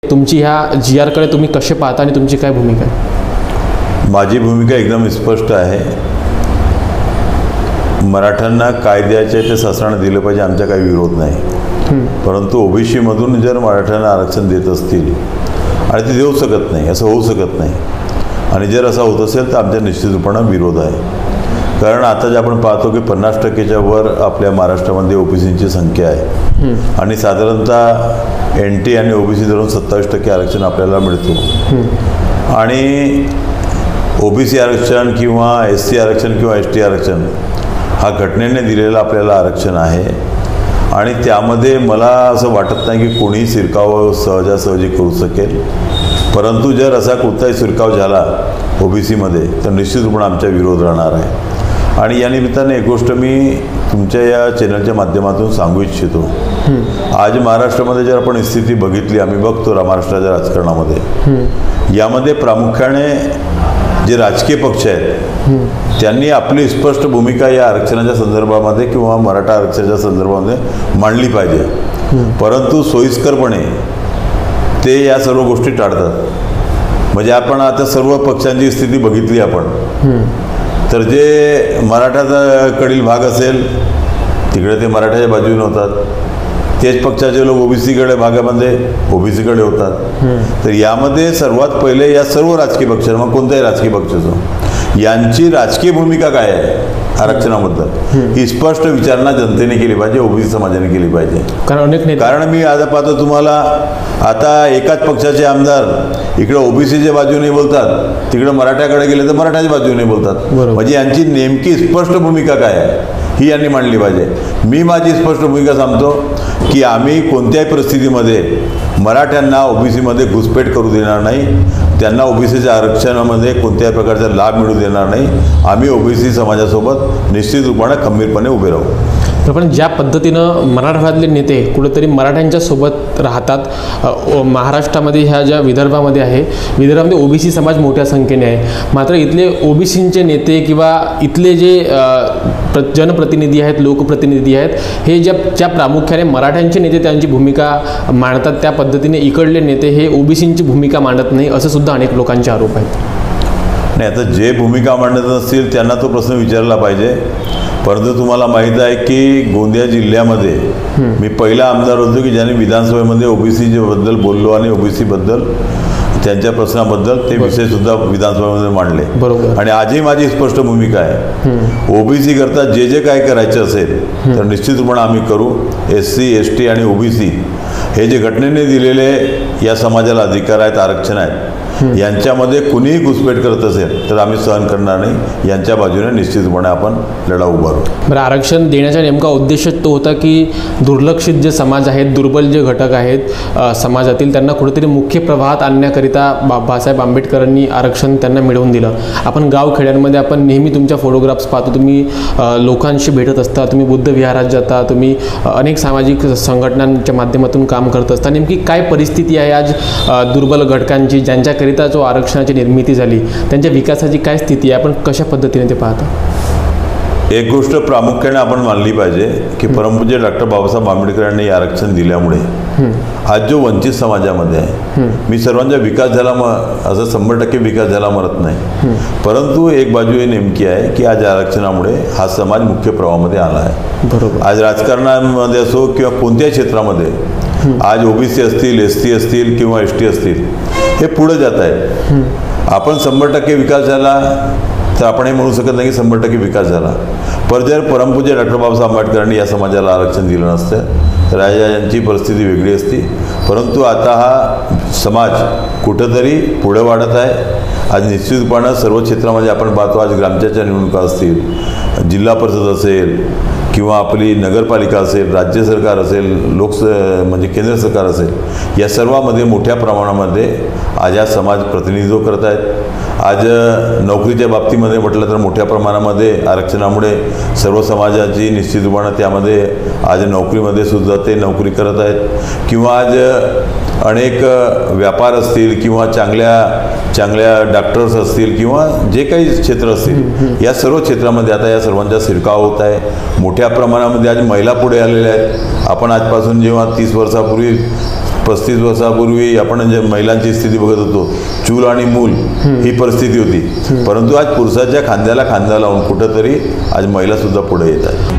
तुमची ह्या जी आरकडे तुम्ही कसे पाहता आणि तुमची काय भूमिका आहे? माझी भूमिका एकदम स्पष्ट आहे. मराठ्यांना कायद्याचे ते शासनाने दिलं पाहिजे, आमचा काही विरोध नाही. परंतु ओबीसी मधून जर मराठ्यांना आरक्षण देत असतील आणि ते देऊ शकत नाही, असं होऊ शकत नाही, आणि जर असं होत असेल तर आमच्या निश्चितपणे विरोध आहे. कारण आता जे आपण पाहतो की 50%च्या वर आपल्या महाराष्ट्रामध्ये ओबीसींची संख्या आहे आणि साधारणतः NT आणि ओबीसी धरून 27% आरक्षण आपल्याला मिळतो. आणि ओबीसी आरक्षण किंवा SC आरक्षण किंवा ST आरक्षण हा घटनेने दिलेलं आपल्याला आरक्षण आहे. आणि त्यामध्ये मला असं वाटत नाही की कोणीही शिरकाव सहजासहजी करू शकेल. परंतु जर असा कोणताही शिरकाव झाला ओबीसीमध्ये तर निश्चितपणे आमचा विरोध राहणार आहे. आणि या निमित्ताने एक गोष्ट मी तुमच्या या चॅनलच्या माध्यमातून सांगू इच्छितो. आज महाराष्ट्रामध्ये जर आपण स्थिती बघितली, आम्ही बघतो महाराष्ट्राच्या राजकारणामध्ये, यामध्ये प्रामुख्याने जे राजकीय पक्ष आहेत त्यांनी आपली स्पष्ट भूमिका या आरक्षणाच्या संदर्भामध्ये किंवा मराठा आरक्षणाच्या संदर्भामध्ये मांडली पाहिजे. परंतु सोयीस्करपणे ते या सर्व गोष्टी टाळतात. म्हणजे आपण आता सर्व पक्षांची स्थिती बघितली आपण, तर जे मराठाकडील भाग असेल तिकडे ते मराठाच्या बाजूने होतात, तेच पक्षाचे लोक ओबीसीकडे भागामध्ये ओबीसीकडे होतात. तर यामध्ये सर्वात पहिले या सर्व राजकीय पक्ष, मग कोणत्याही राजकीय पक्षाचं, यांची राजकीय भूमिका काय आहे आरक्षणाबद्दल ही स्पष्ट विचारणा जनतेने केली पाहिजे, ओबीसी समाजाने केली पाहिजे. कारण मी आज पाहतो तुम्हाला, आता एकाच पक्षाचे आमदार इकडे ओबीसीच्या बाजूने बोलतात, तिकडे मराठ्याकडे गेले तर मराठ्याच्या बाजूने बोलतात. म्हणजे यांची नेमकी स्पष्ट भूमिका काय आहे ही यांनी मांडली पाहिजे. मी माझी स्पष्ट भूमिका सांगतो की आम्ही कोणत्याही परिस्थितीमध्ये मराठ्यांना ओबीसीमध्ये घुसपेट करू देणार नाही, त्यांना ओबीसीच्या आरक्षणामध्ये कोणत्याही प्रकारचा लाभ मिळू देणार नाही. आम्ही ओबीसी समाजासोबत निश्चित रूपाने खंबीरपणे उभे राहू. पण ज्या पद्धतीनं मराठवाड्यातले नेते कुठेतरी मराठ्यांच्या सोबत राहतात, महाराष्ट्रामध्ये ह्या ज्या विदर्भामध्ये आहे, विदर्भामध्ये ओबीसी समाज मोठ्या संख्येने आहे, मात्र इथले ओबीसींचे नेते किंवा इथले जे जनप्रतिनिधी आहेत, लोकप्रतिनिधी आहेत, हे ज्या प्रामुख्याने मराठ्यांचे नेते त्यांची भूमिका मांडतात, त्या पद्धतीने इकडले नेते हे ओबीसींची भूमिका मांडत नाही, असं सुद्धा अनेक लोकांचे आरोप आहेत. नाही, आता जे भूमिका मांडत असतील त्यांना तो प्रश्न विचारला पाहिजे. परंतु तुम्हाला माहीत आहे की गोंदिया जिल्ह्यामध्ये मी पहिला आमदार होतो की ज्याने विधानसभेमध्ये ओबीसी बद्दल बोललो आणि ओबीसी बद्दल त्यांच्या प्रश्नाबद्दल ते विषय सुद्धा विधानसभेमध्ये मांडले. आणि आजही माझी स्पष्ट भूमिका आहे, ओबीसी करता जे जे काय करायचं असेल तर निश्चितपणे आम्ही करू. SC ST आणि ओबीसी हे जे घटनेने दिलेले या समाजाला अधिकार आहेत, आरक्षण आहेत, यांच्यामध्ये कुणीही घुसपेट करत असेल तर आम्ही सहन करणार नाही. यांच्या बाजूने निश्चितपणे आपण लढा उभारू. बरं, आरक्षण देण्याचा नेमका उद्देश तो होता की दुर्लक्षित जे समाज आहेत, दुर्बल जे घटक आहेत समाजातील, त्यांना कुठेतरी मुख्य प्रवाहात आणण्याकरिता बाबासाहेब आंबेडकरांनी आरक्षण त्यांना मिळवून दिलं. आपण गावखेड्यांमध्ये आपण नेहमी तुमच्या फोटोग्राफ्स पाहतो, तुम्ही लोकांशी भेटत असता, तुम्ही बुद्ध विहारात जाता, तुम्ही अनेक सामाजिक संघटनांच्या माध्यमातून काम करत असता. नेमकी काय परिस्थिती आहे आज दुर्बल घटकांची, ज्यांच्याकरिता जो आरक्षणाची निर्मिती झाली, त्यांच्या विकासाची काय स्थिती आहे, आपण कशा पद्धतीने ते पाहता? एक गोष्ट प्रामुख्याने आपण मानली पाहिजे की परमपूज्य डॉक्टर बाबासाहेब आंबेडकरांनी आरक्षण दिल्यामुळे आज जो वंचित समाजामध्ये आहे, मी सर्वांचा विकास झाला असं 100% विकास झाला म्हणत नाही, परंतु एक बाजू ही नेमकी आहे की आज आरक्षणामुळे हा समाज मुख्य प्रवाहामध्ये आला आहे. बरोबर. आज राजकारणामध्ये असो किंवा कोणत्याही क्षेत्रामध्ये आज ओबीसी असतील, SC असतील किंवा ST असतील, हे पुढे जात आहेत. आपण 100% विकास झाला तर आपण हे म्हणू शकत नाही की 100% विकास झाला. पण जर परमपूज्य डॉक्टर बाबासाहेब आंबेडकरांनी या समाजाला आरक्षण दिलं नसतं तर आज यांची परिस्थिती वेगळी असती. परंतु आता हा समाज कुठंतरी पुढे वाढत आहे. आज निश्चितपणे सर्व क्षेत्रामध्ये आपण पाहतो, आज ग्रामपंचायतच्या निवडणुका असतील, जिल्हा परिषद असेल किंवा आपली नगरपालिका असेल, राज्य सरकार असेल, म्हणजे केंद्र सरकार असेल, या सर्वांमध्ये मोठ्या प्रमाणामध्ये आज हा समाज प्रतिनिधित्व करत आहेत. आज नोकरीच्या बाबतीमध्ये म्हटलं तर मोठ्या प्रमाणामध्ये आरक्षणामुळे सर्व समाजाची निश्चितपणे त्यामध्ये आज नोकरीमध्ये सुद्धा ते नोकरी करत आहेत. किंवा आज अनेक व्यापार असतील किंवा चांगल्या डॉक्टर्स असतील किंवा जे काही क्षेत्र असतील, या सर्व क्षेत्रामध्ये आता या सर्वांचा शिरकाव होत आहे. मोठ्या प्रमाणामध्ये आज महिला पुढे आलेल्या आहेत. आपण आजपासून जेव्हा 30 वर्षापूर्वी 35 वर्षापूर्वी आपण जे महिलांची स्थिती बघत होतो, चूल आणि मूल ही परिस्थिती होती, परंतु आज पुरुषाच्या खांद्याला खांदा लावून कुठंतरी आज महिला सुद्धा पुढे येत आहेत.